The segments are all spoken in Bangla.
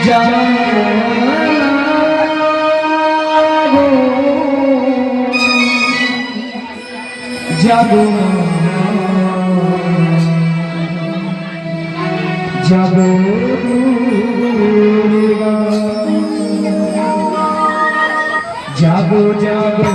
যাবো যাবো যাবো যাবো যাবো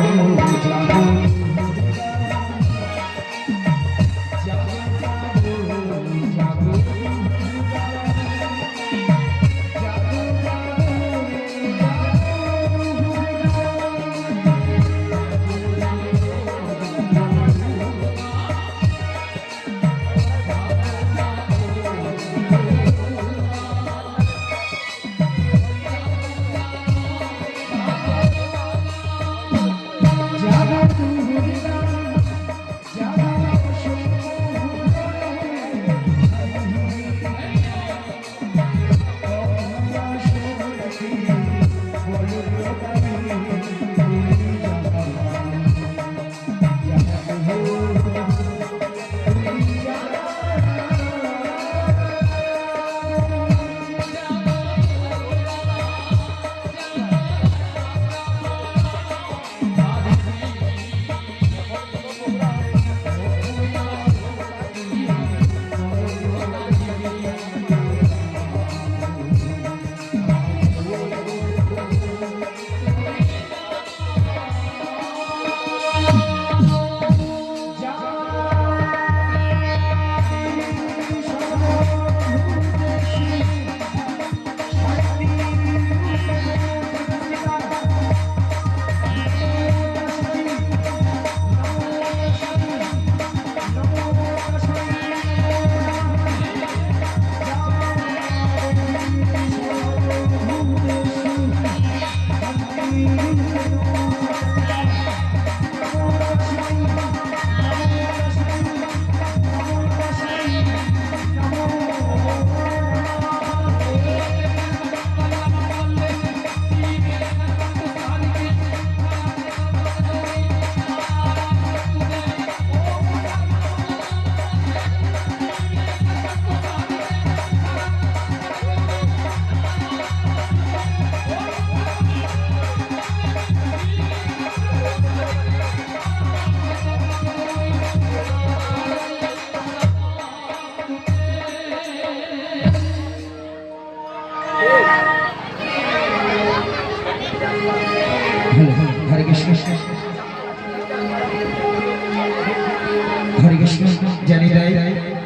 हरे कृष्ण जय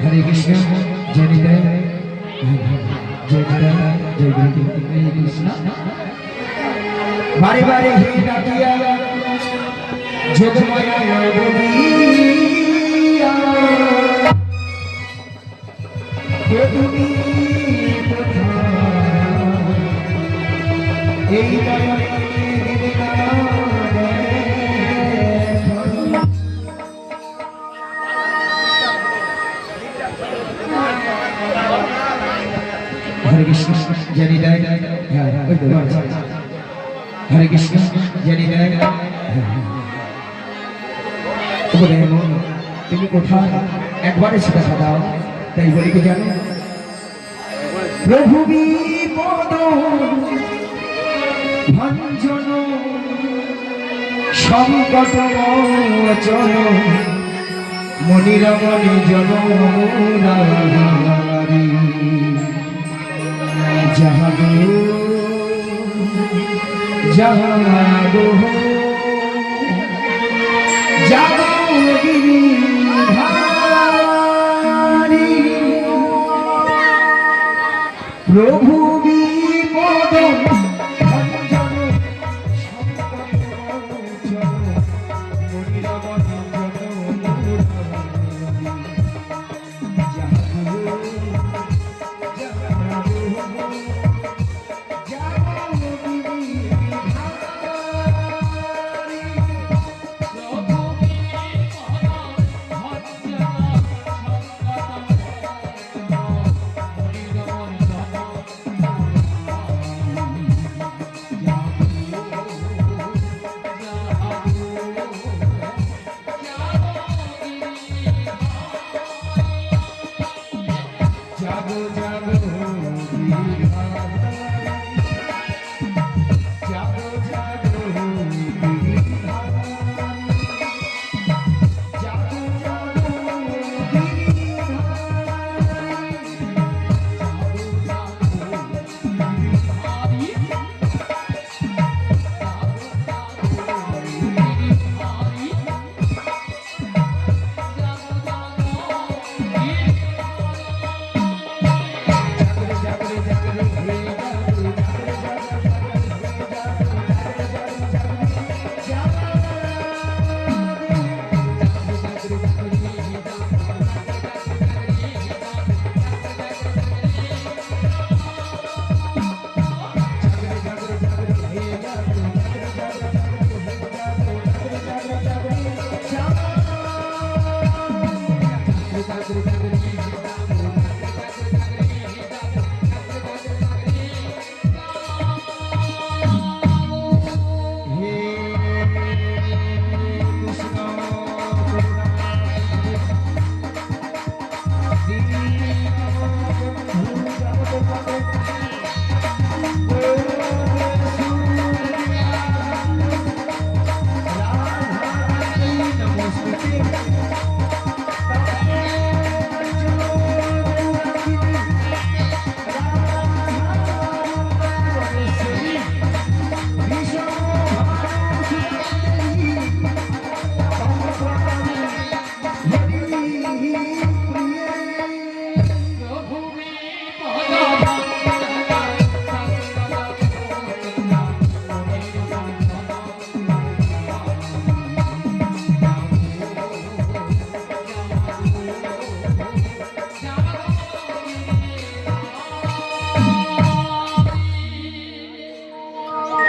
हरे कृष्ण जय जय कृष्ण बारे बारे ही डाकिया जोगमाया योगिया के तुमी এই हरे कृष्ण जय हरे कृष्ण जय তুমি কোথায় একবার এসে দেখা দাও তাই বলি কি জানো প্রভু বিপদ ভঞ্জন সংকট মোচন মনিরমণি জনমুরারি জাগো জাগো জাগো গিরিধারী প্রভু বিপদ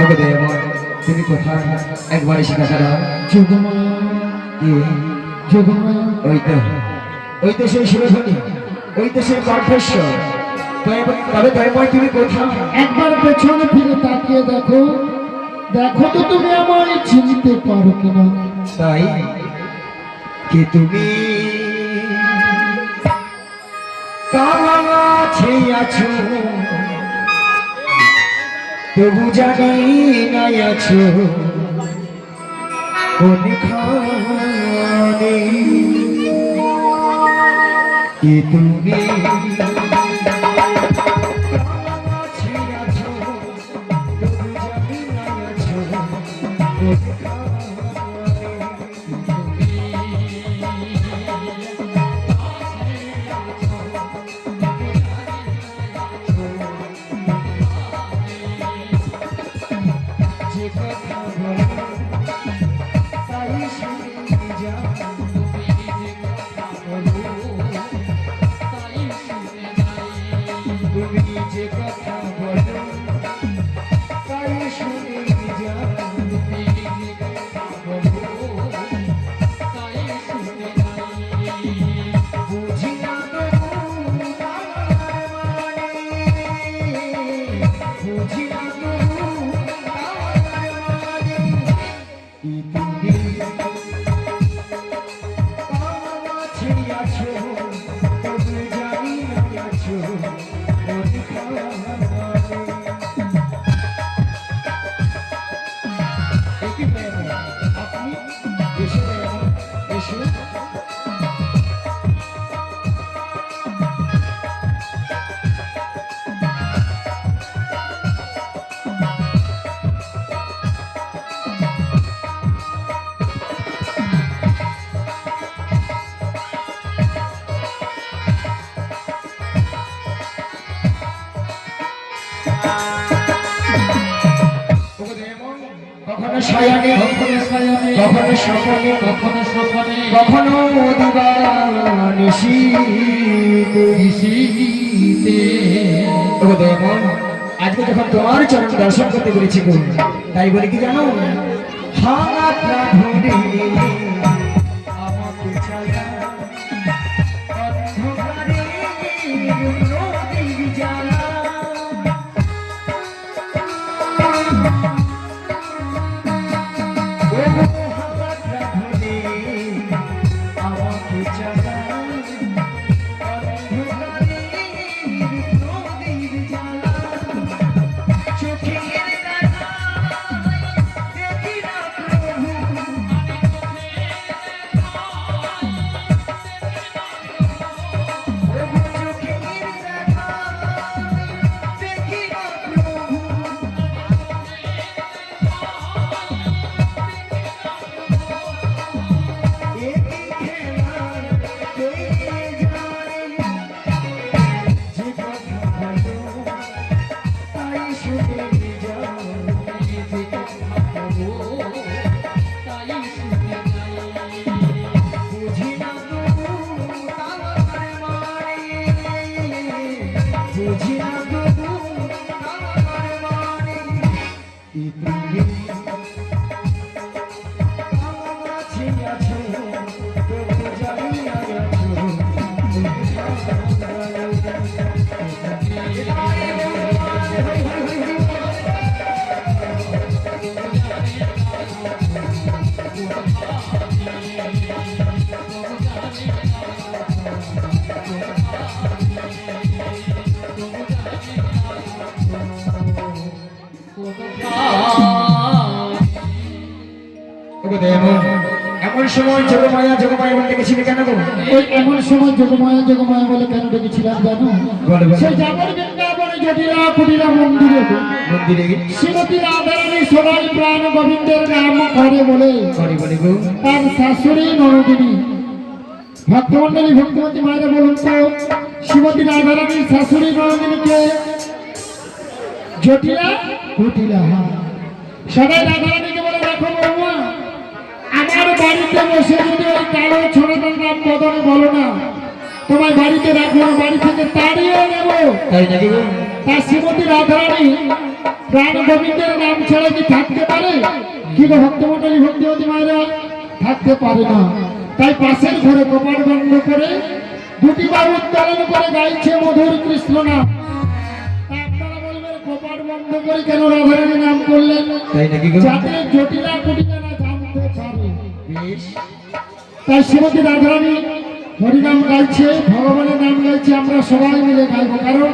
ওগো দেবর তুমি কোথায় একবার এসে দেখা দাও। যোগমা কি যোগমা ওই তো সেই সুরধ্বনি, ওই তো সেই কণ্ঠস্বর। তবে দয়াময় তুমি কোথায়? একবার পেছনে ফিরে তাকিয়ে দেখো, দেখো তো তুমি আমায় চিনতে পারো কিনা। তাই কি তুমি কাছে আছো, তবু জানি নাই আছো কোনখানে। কি তুমি কাছে আছো, তবু জানি নাই আছো কোনখানে। যে কথা বলো তাই শুনে যাও, তুমি যে কথা বলো তাই শুনে যাও, বুঝি না তবু আমার মানে, বুঝি না তবু আমার মানে। কি তুমি কাছে আছো, তবু জানি না আছো কোনখানে। একই প্রেম আপনি এসে এসে কখনো শয়নে, কখনো সায়ানে, কখনো স্বপনে, কখনো স্বপনে, কখনো দিবানিশীতে। নিশীথে। ওগো দেবন, আজকে যখন তোমার চরণ দর্শন করতে পেরেছি গো, তাই বলে কি জানো, হাত ধরে আমাকে ছায়া অন্ধকারে নদীর জ্বালা। ওগো হাত ধরে আমাকে ছায়া অন্ধকারে নদীর জ্বালা। চোখের দেখায় দেখি না প্রভু, ওগো চোখের দেখায় দেখি না প্রভু। একই খেলার তৈরি জানে, যে কথা বলো তাই শুনে যাও, বুঝি না তবু তার মানে, বুঝি না তবু তার মানে। কি তুমি কাছে আছো, তবু জানি না আছো ওগো দেবন, এমন সময় যোগমায়া যোগমায়া বলে ডেকেছিলে কেন গো? ওই এমন সময় যোগমায়া যোগমায়া বলে কেন ডেকেছিলাম জানো? বলো বলো। সেই জাগর বৃন্দাবনে জটিলা কুটিলা মন্দিরে মন্দিরে শ্রীমতী রাধারানী সবাই প্রাণ গোবিন্দের নাম করে বলে করে বলে গো, তার শাশুড়ি নরদিনী। ভক্তমন্ডলী ভক্তিমতী মায়েরা বলুন তো, শ্রীমতী রাধারানীর শাশুড়ি নরদিনীকে? জটিলা কুটিলা। হ্যাঁ, সবাই রাধারানীকে বলে, দেখো বৌমা, আমার বাড়িতে বসে যদি ওই কালো ছোড়াটার নাম বদলে বলো না, তোমার বাড়িতে রাখবো না, বাড়ি থেকে তাড়িয়ে নেবো। তাই নাকি গো? তার শ্রীমতী রাধারানী প্রাণ গোবিন্দের নাম ছাড়া কি থাকতে পারে? কি গো ভক্তমণ্ডলী, ভক্তিবতী মায়েরা, থাকতে পারে না। তাই পাশের ঘরে কপাট বন্ধ করে দুটি বার উচ্চারণ করে গাইছে মধুর কৃষ্ণ নাম। আপনারা বলবেন কপাট বন্ধ করে কেন রাধারানী নাম করলেন? তাই নাকি গো? যাতে জটিলা কুটিলা না জানতে পারে। বেশ, তাই শ্রীমতী রাধারানী হরিনাম গাইছে, ভগবানের নাম গাইছে, আমরা সবাই মিলে গাইবো। কারণ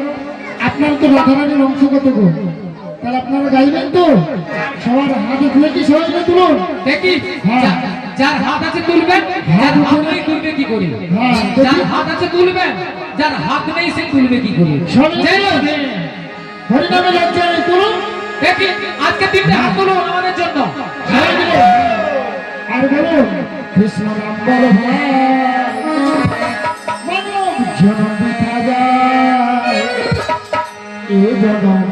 আপনার তো রাধারানীর অংশগত গো, তাহলে আপনারা গাইবেন তো? সবার হাতে তুলে কি সবাই মিলে তুলুন। দেখি হ্যাঁ। যার হাত আছে তুলবেন, যার হাত নেই তুলবে কি করে? হ্যাঁ, যার হাত আছে তুলবেন, যার হাত নেই সে তুলবে কি করে? সবাই যাই হোক, হরিনামে যাচ্ছে তুলুন। দেখি আজকে তিনটে হাত তুলুন আমাদের জন্য। সবাই মিলে। আর বলুন কৃষ্ণ নাম বলো ভাই, মানব জনম বৃথা যায়, এ জনম